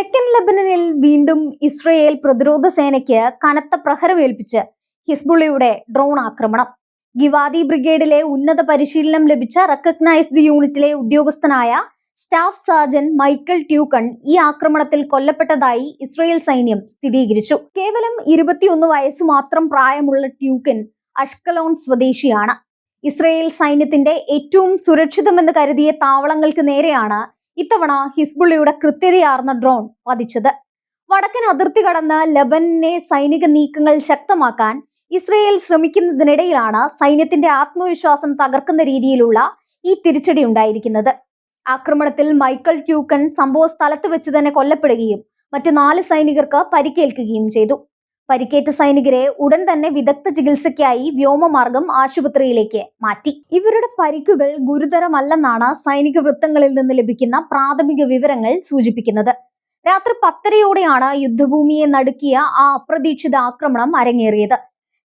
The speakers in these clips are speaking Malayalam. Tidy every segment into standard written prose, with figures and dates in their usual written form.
തെക്കൻ ലെബനനിൽ വീണ്ടും ഇസ്രയേൽ പ്രതിരോധ സേനയ്ക്ക് കനത്ത പ്രഹരമേൽപ്പിച്ച് ഹിസ്ബുള്ളയുടെ ഡ്രോൺ ആക്രമണം. ഗിവാദി ബ്രിഗേഡിലെ ഉന്നത പരിശീലനം ലഭിച്ച റെക്കഗ്നൈസ്ഡ് യൂണിറ്റിലെ ഉദ്യോഗസ്ഥനായ സ്റ്റാഫ് സാർജന്റ് മൈക്കൽ ട്യൂക്കൺ ഈ ആക്രമണത്തിൽ കൊല്ലപ്പെട്ടതായി ഇസ്രയേൽ സൈന്യം സ്ഥിരീകരിച്ചു. കേവലം 21 വയസ്സ് മാത്രം പ്രായമുള്ള ട്യൂക്കൻ അഷ്കലോൺ സ്വദേശിയാണ്. ഇസ്രയേൽ സൈന്യത്തിന്റെ ഏറ്റവും സുരക്ഷിതമെന്ന് കരുതിയ താവളങ്ങൾക്ക് നേരെയാണ് ഇത്തവണ ഹിസ്ബുള്ളയുടെ കൃത്യതയാർന്ന ഡ്രോൺ പതിച്ചത്. വടക്കൻ അതിർത്തി കടന്ന് ലബനനെ സൈനിക നീക്കങ്ങൾ ശക്തമാക്കാൻ ഇസ്രയേൽ ശ്രമിക്കുന്നതിനിടയിലാണ് സൈന്യത്തിന്റെ ആത്മവിശ്വാസം തകർക്കുന്ന രീതിയിലുള്ള ഈ തിരിച്ചടി ഉണ്ടായിരിക്കുന്നത്. ആക്രമണത്തിൽ മൈക്കൽ ട്യൂക്കൺ സംഭവ സ്ഥലത്ത് വെച്ച് തന്നെ കൊല്ലപ്പെടുകയും മറ്റ് 4 സൈനികർക്ക് പരിക്കേൽക്കുകയും ചെയ്തു. പരിക്കേറ്റ സൈനികരെ ഉടൻ തന്നെ വിദഗ്ധ ചികിത്സയ്ക്കായി വ്യോമമാർഗം ആശുപത്രിയിലേക്ക് മാറ്റി. ഇവരുടെ പരിക്കുകൾ ഗുരുതരമല്ലെന്നാണ് സൈനിക വൃത്തങ്ങളിൽ നിന്ന് ലഭിക്കുന്ന പ്രാഥമിക വിവരങ്ങൾ സൂചിപ്പിക്കുന്നത്. രാത്രി 10:30-യോടെയാണ് യുദ്ധഭൂമിയെ നടുക്കിയ ആ അപ്രതീക്ഷിത ആക്രമണം അരങ്ങേറിയത്.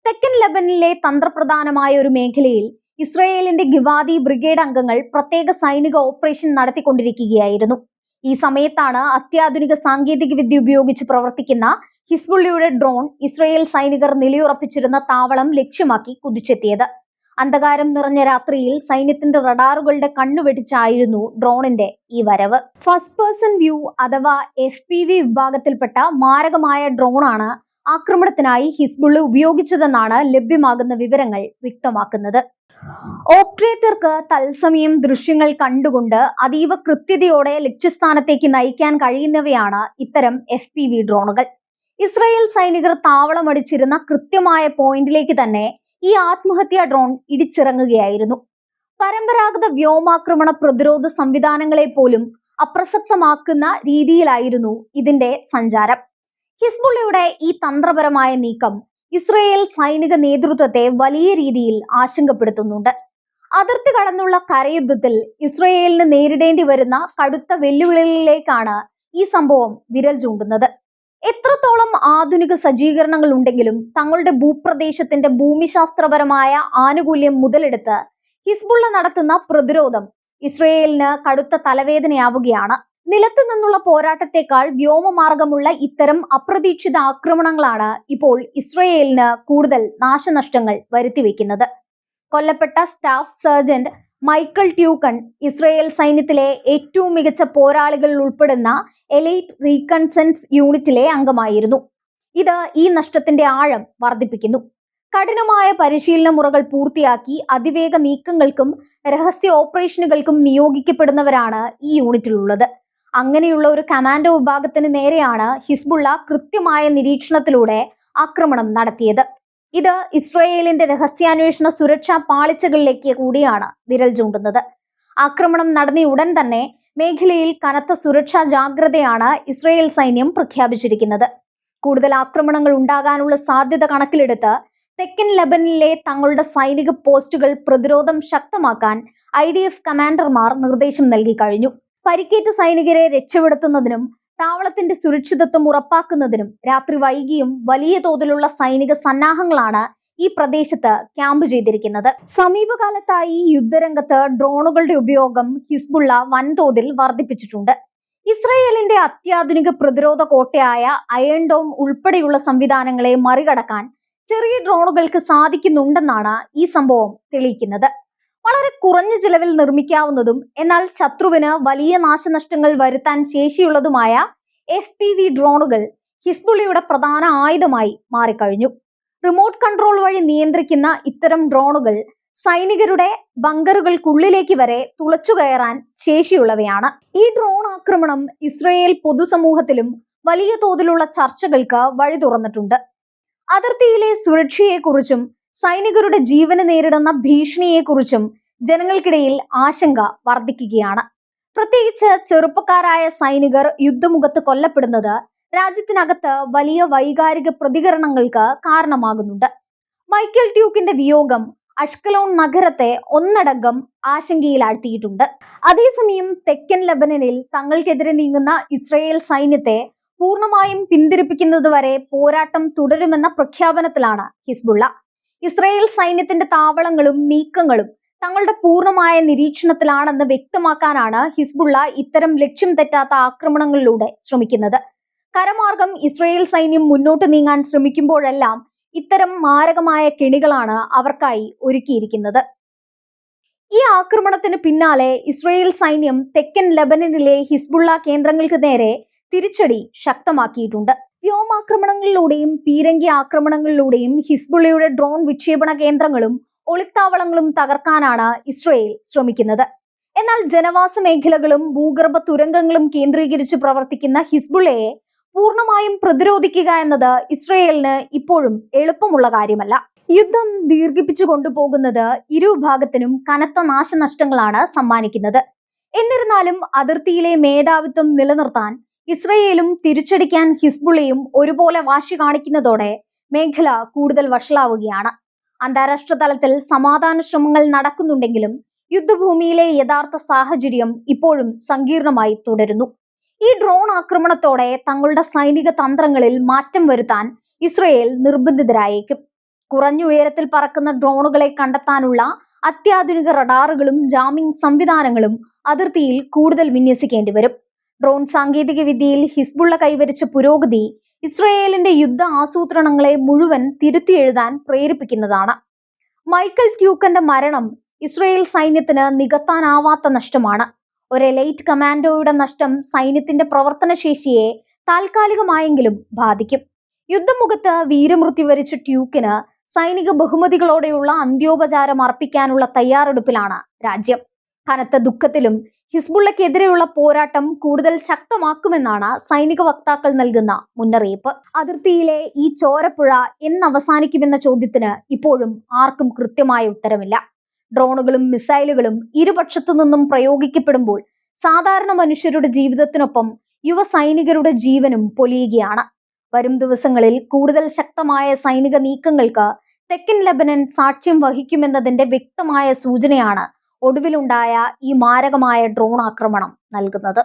തെക്കൻ ലെബനനിലെ തന്ത്രപ്രധാനമായ ഒരു മേഖലയിൽ ഇസ്രയേലിന്റെ ഗിവാദി ബ്രിഗേഡ് അംഗങ്ങൾ പ്രത്യേക സൈനിക ഓപ്പറേഷൻ നടത്തിക്കൊണ്ടിരിക്കുകയായിരുന്നു. ഈ സമയത്താണ് അത്യാധുനിക സാങ്കേതിക വിദ്യ ഉപയോഗിച്ച് പ്രവർത്തിക്കുന്ന ഹിസ്ബുള്ളയുടെ ഡ്രോൺ ഇസ്രയേൽ സൈനികർ നിലയുറപ്പിച്ചിരുന്ന താവളം ലക്ഷ്യമാക്കി കുതിച്ചെത്തിയത്. അന്ധകാരം നിറഞ്ഞ രാത്രിയിൽ സൈന്യത്തിന്റെ റഡാറുകളുടെ കണ്ണുവെട്ടിച്ചായിരുന്നു ഡ്രോണിന്റെ ഈ വരവ്. ഫസ്റ്റ് പേഴ്സൺ വ്യൂ അഥവാ FPV വിഭാഗത്തിൽപ്പെട്ട മാരകമായ ഡ്രോണാണ് ആക്രമണത്തിനായി ഹിസ്ബുള്ള ഉപയോഗിച്ചതെന്നാണ് ലഭ്യമാകുന്ന വിവരങ്ങൾ വ്യക്തമാക്കുന്നത്. ഓപ്പറേറ്റർക്ക് തത്സമയം ദൃശ്യങ്ങൾ കണ്ടുകൊണ്ട് അതീവ കൃത്യതയോടെ ലക്ഷ്യസ്ഥാനത്തേക്ക് നയിക്കാൻ കഴിയുന്നവയാണ് ഇത്തരം FPV ഡ്രോണുകൾ. ഇസ്രായേൽ സൈനികർ താവളമടിച്ചിരുന്ന കൃത്യമായ പോയിന്റിലേക്ക് തന്നെ ഈ ആത്മഹത്യാ ഡ്രോൺ ഇടിച്ചിറങ്ങുകയായിരുന്നു. പരമ്പരാഗത വ്യോമാക്രമണ പ്രതിരോധ സംവിധാനങ്ങളെ പോലും അപ്രസക്തമാക്കുന്ന രീതിയിലായിരുന്നു ഇതിന്റെ സഞ്ചാരം. ഹിസ്ബുള്ളയുടെ ഈ തന്ത്രപരമായ നീക്കം ഇസ്രയേൽ സൈനിക നേതൃത്വത്തെ വലിയ രീതിയിൽ ആശങ്കപ്പെടുത്തുന്നുണ്ട്. അതിർത്തി കടന്നുള്ള കരയുദ്ധത്തിൽ ഇസ്രയേലിന് നേരിടേണ്ടി വരുന്ന കടുത്ത വെല്ലുവിളികളിലേക്കാണ് ഈ സംഭവം വിരൽ ചൂണ്ടുന്നത്. എത്രത്തോളം ആധുനിക സജ്ജീകരണങ്ങൾ ഉണ്ടെങ്കിലും തങ്ങളുടെ ഭൂപ്രദേശത്തിന്റെ ഭൂമിശാസ്ത്രപരമായ ആനുകൂല്യം മുതലെടുത്ത് ഹിസ്ബുള്ള നടത്തുന്ന പ്രതിരോധം ഇസ്രയേലിന് കടുത്ത തലവേദനയാവുകയാണ്. നിലത്തു നിന്നുള്ള പോരാട്ടത്തെക്കാൾ വ്യോമമാർഗമുള്ള ഇത്തരം അപ്രതീക്ഷിത ആക്രമണങ്ങളാണ് ഇപ്പോൾ ഇസ്രയേലിന് കൂടുതൽ നാശനഷ്ടങ്ങൾ വരുത്തിവെക്കുന്നത്. കൊല്ലപ്പെട്ട സ്റ്റാഫ് സർജന്റ് മൈക്കൽ ട്യൂക്കൺ ഇസ്രയേൽ സൈന്യത്തിലെ ഏറ്റവും മികച്ച പോരാളികളിൽ ഉൾപ്പെടുന്ന എലൈറ്റ് റീകൺസെൻസ് യൂണിറ്റിലെ അംഗമായിരുന്നു. ഇത് ഈ നഷ്ടത്തിന്റെ ആഴം വർദ്ധിപ്പിക്കുന്നു. കഠിനമായ പരിശീലന മുറകൾ പൂർത്തിയാക്കി അതിവേഗ നീക്കങ്ങൾക്കും രഹസ്യ ഓപ്പറേഷനുകൾക്കും നിയോഗിക്കപ്പെടുന്നവരാണ് ഈ യൂണിറ്റിലുള്ളത്. അങ്ങനെയുള്ള ഒരു കമാൻഡോ വിഭാഗത്തിന് നേരെയാണ് ഹിസ്ബുള്ള കൃത്യമായ നിരീക്ഷണത്തിലൂടെ ആക്രമണം നടത്തിയത്. ഇത് ഇസ്രയേലിന്റെ രഹസ്യാന്വേഷണ സുരക്ഷാ പാളിച്ചകളിലേക്ക് കൂടിയാണ് വിരൽ ചൂണ്ടുന്നത്. ആക്രമണം നടന്ന ഉടൻ തന്നെ മേഖലയിൽ കനത്ത സുരക്ഷാ ജാഗ്രതയാണ് ഇസ്രയേൽ സൈന്യം പ്രഖ്യാപിച്ചിരിക്കുന്നത്. കൂടുതൽ ആക്രമണങ്ങൾ ഉണ്ടാകാനുള്ള സാധ്യത കണക്കിലെടുത്ത് തെക്കൻ ലെബനനിലെ തങ്ങളുടെ സൈനിക പോസ്റ്റുകൾ പ്രതിരോധം ശക്തമാക്കാൻ IDF കമാൻഡർമാർ നിർദ്ദേശം നൽകി കഴിഞ്ഞു. പരിക്കേറ്റ സൈനികരെ രക്ഷപ്പെടുത്തുന്നതിനും താവളത്തിന്റെ സുരക്ഷിതത്വം ഉറപ്പാക്കുന്നതിനും രാത്രി വൈകിയും വലിയ തോതിലുള്ള സൈനിക സന്നാഹങ്ങളാണ് ഈ പ്രദേശത്ത് ക്യാമ്പ് ചെയ്തിരിക്കുന്നത്. സമീപകാലത്തായി യുദ്ധരംഗത്ത് ഡ്രോണുകളുടെ ഉപയോഗം ഹിസ്ബുള്ള വൻതോതിൽ വർദ്ധിപ്പിച്ചിട്ടുണ്ട്. ഇസ്രയേലിന്റെ അത്യാധുനിക പ്രതിരോധ കോട്ടയായ അയൺ ഡോം ഉൾപ്പെടെയുള്ള സംവിധാനങ്ങളെ മറികടക്കാൻ ചെറിയ ഡ്രോണുകൾക്ക് സാധിക്കുന്നുണ്ടെന്നാണ് ഈ സംഭവം തെളിയിക്കുന്നത്. വളരെ കുറഞ്ഞ ചിലവിൽ നിർമ്മിക്കാവുന്നതും എന്നാൽ ശത്രുവിന് വലിയ നാശനഷ്ടങ്ങൾ വരുത്താൻ ശേഷിയുള്ളതുമായ FPV ഡ്രോണുകൾ ഹിസ്ബുള്ളയുടെ പ്രധാന ആയുധമായി മാറിക്കഴിഞ്ഞു. റിമോട്ട് കൺട്രോൾ വഴി നിയന്ത്രിക്കുന്ന ഇത്തരം ഡ്രോണുകൾ സൈനികരുടെ ബങ്കറുകൾക്കുള്ളിലേക്ക് വരെ തുളച്ചു കയറാൻ ശേഷിയുള്ളവയാണ്. ഈ ഡ്രോൺ ആക്രമണം ഇസ്രയേൽ പൊതുസമൂഹത്തിലും വലിയ തോതിലുള്ള ചർച്ചകൾക്ക് വഴി തുറന്നിട്ടുണ്ട്. അതിർത്തിയിലെ സുരക്ഷയെക്കുറിച്ചും സൈനികരുടെ ജീവന് നേരിടുന്ന ഭീഷണിയെക്കുറിച്ചും ജനങ്ങൾക്കിടയിൽ ആശങ്ക വർദ്ധിക്കുകയാണ്. പ്രത്യേകിച്ച് ചെറുപ്പക്കാരായ സൈനികർ യുദ്ധമുഖത്ത് കൊല്ലപ്പെടുന്നത് രാജ്യത്തിനകത്ത് വലിയ വൈകാരിക പ്രതികരണങ്ങൾക്ക് കാരണമാകുന്നുണ്ട്. മൈക്കൽ ട്യൂക്കിന്റെ വിയോഗം അഷ്കലോൺ നഗരത്തെ ഒന്നടങ്കം ആശങ്കയിലാഴ്ത്തിയിട്ടുണ്ട്. അതേസമയം തെക്കൻ ലെബനനിൽ തങ്ങൾക്കെതിരെ നീങ്ങുന്ന ഇസ്രയേൽ സൈന്യത്തെ പൂർണ്ണമായും പിന്തിരിപ്പിക്കുന്നത് വരെ പോരാട്ടം തുടരുമെന്ന പ്രഖ്യാപനത്തിലാണ് ഹിസ്ബുള്ള. ഇസ്രയേൽ സൈന്യത്തിന്റെ താവളങ്ങളും നീക്കങ്ങളും തങ്ങളുടെ പൂർണ്ണമായ നിരീക്ഷണത്തിലാണെന്ന് വ്യക്തമാക്കാനാണ് ഹിസ്ബുള്ള ഇത്തരം ലക്ഷ്യം തെറ്റാത്ത ആക്രമണങ്ങളിലൂടെ ശ്രമിക്കുന്നത്. കരമാർഗം ഇസ്രായേൽ സൈന്യം മുന്നോട്ട് നീങ്ങാൻ ശ്രമിക്കുമ്പോഴെല്ലാം ഇത്തരം മാരകമായ കെണികളാണ് അവർക്കായി ഒരുക്കിയിരിക്കുന്നത്. ഈ ആക്രമണത്തിന് പിന്നാലെ ഇസ്രായേൽ സൈന്യം തെക്കൻ ലെബനനിലെ ഹിസ്ബുള്ള കേന്ദ്രങ്ങൾക്ക് നേരെ തിരിച്ചടി ശക്തമാക്കിയിട്ടുണ്ട്. വ്യോമാക്രമണങ്ങളിലൂടെയും പീരങ്കി ആക്രമണങ്ങളിലൂടെയും ഹിസ്ബുള്ളയുടെ ഡ്രോൺ വിക്ഷേപണ കേന്ദ്രങ്ങളും ഒളിത്താവളങ്ങളും തകർക്കാനാണ് ഇസ്രായേൽ ശ്രമിക്കുന്നത്. എന്നാൽ ജനവാസ മേഖലകളും ഭൂഗർഭ തുരങ്കങ്ങളും കേന്ദ്രീകരിച്ച് പ്രവർത്തിക്കുന്ന ഹിസ്ബുള്ളയെ പൂർണ്ണമായും പ്രതിരോധിക്കുക എന്നത് ഇസ്രായേലിന് ഇപ്പോഴും എളുപ്പമുള്ള കാര്യമല്ല. യുദ്ധം ദീർഘിപ്പിച്ചു കൊണ്ടുപോകുന്നത് ഇരുവിഭാഗത്തിനും കനത്ത നാശനഷ്ടങ്ങളാണ് സമ്മാനിക്കുന്നത്. എന്നിരുന്നാലും അതിർത്തിയിലെ മേധാവിത്വം നിലനിർത്താൻ ഇസ്രായേലും തിരിച്ചടിക്കാൻ ഹിസ്ബുള്ളയും ഒരുപോലെ വാശി കാണിക്കുന്നതോടെ മേഖല കൂടുതൽ വഷളാവുകയാണ്. അന്താരാഷ്ട്ര തലത്തിൽ സമാധാന ശ്രമങ്ങൾ നടക്കുന്നുണ്ടെങ്കിലും യുദ്ധഭൂമിയിലെ യഥാർത്ഥ സാഹചര്യം ഇപ്പോഴും സങ്കീർണമായി തുടരുന്നു. ഈ ഡ്രോൺ ആക്രമണത്തോടെ തങ്ങളുടെ സൈനിക തന്ത്രങ്ങളിൽ മാറ്റം വരുത്താൻ ഇസ്രായേൽ നിർബന്ധിതരായേക്കും. കുറഞ്ഞ ഉയരത്തിൽ പറക്കുന്ന ഡ്രോണുകളെ കണ്ടെത്താനുള്ള അത്യാധുനിക റഡാറുകളും ജാമിംഗ് സംവിധാനങ്ങളും അതിർത്തിയിൽ കൂടുതൽ വിന്യസിക്കേണ്ടി വരും. ഡ്രോൺ സാങ്കേതിക വിദ്യയിൽ ഹിസ്ബുള്ള കൈവരിച്ച പുരോഗതി ഇസ്രായേലിന്റെ യുദ്ധ ആസൂത്രണങ്ങളെ മുഴുവൻ തിരുത്തി എഴുതാൻ പ്രേരിപ്പിക്കുന്നതാണ്. മൈക്കൽ ട്യൂക്കന്റെ മരണം ഇസ്രായേൽ സൈന്യത്തിന് നികത്താനാവാത്ത നഷ്ടമാണ്. ഒരു എലൈറ്റ് കമാൻഡോയുടെ നഷ്ടം സൈന്യത്തിന്റെ പ്രവർത്തനശേഷിയെ താൽക്കാലികമായെങ്കിലും ബാധിക്കും. യുദ്ധമുഖത്ത് വീരമൃത്യു വരിച്ച ട്യൂക്കിന് സൈനിക ബഹുമതികളോടെയുള്ള അന്ത്യോപചാരം അർപ്പിക്കാനുള്ള തയ്യാറെടുപ്പിലാണ് രാജ്യം. കനത്ത ദുഃഖത്തിലും ഹിസ്ബുള്ളക്കെതിരെയുള്ള പോരാട്ടം കൂടുതൽ ശക്തമാക്കുമെന്നാണ് സൈനിക വക്താക്കൾ നൽകുന്ന മുന്നറിയിപ്പ്. അതിർത്തിയിലെ ഈ ചോരപ്പുഴ എന്നവസാനിക്കുമെന്ന ചോദ്യത്തിന് ഇപ്പോഴും ആർക്കും കൃത്യമായ ഉത്തരമില്ല. ഡ്രോണുകളും മിസൈലുകളും ഇരുപക്ഷത്തു നിന്നും പ്രയോഗിക്കപ്പെടുമ്പോൾ സാധാരണ മനുഷ്യരുടെ ജീവിതത്തിനൊപ്പം യുവ സൈനികരുടെ ജീവനും പൊലിയുകയാണ്. വരും ദിവസങ്ങളിൽ കൂടുതൽ ശക്തമായ സൈനിക നീക്കങ്ങൾക്ക് തെക്കൻ ലെബനൻ സാക്ഷ്യം വഹിക്കുമെന്നതിന്റെ വ്യക്തമായ സൂചനയാണ് ഒടുവിലുണ്ടായ ഈ മാരകമായ ഡ്രോൺ ആക്രമണം നൽകുന്നത്.